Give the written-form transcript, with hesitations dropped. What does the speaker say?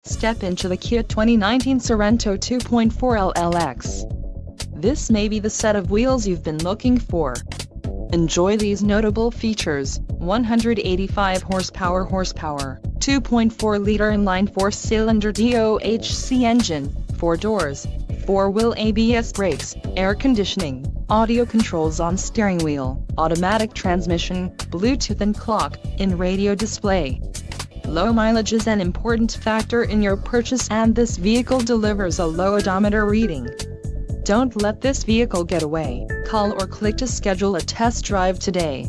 Step into the Kia 2019 Sorento 2.4 LLX. This may be the set of wheels you've been looking for. Enjoy these notable features: 185 horsepower, 2.4-liter inline 4-cylinder DOHC engine, 4 doors, 4-wheel ABS brakes, air conditioning, audio controls on steering wheel, automatic transmission, Bluetooth and clock-in radio display. Low mileage is an important factor in your purchase, and this vehicle delivers a low odometer reading. Don't let this vehicle get away. Call or click to schedule a test drive today.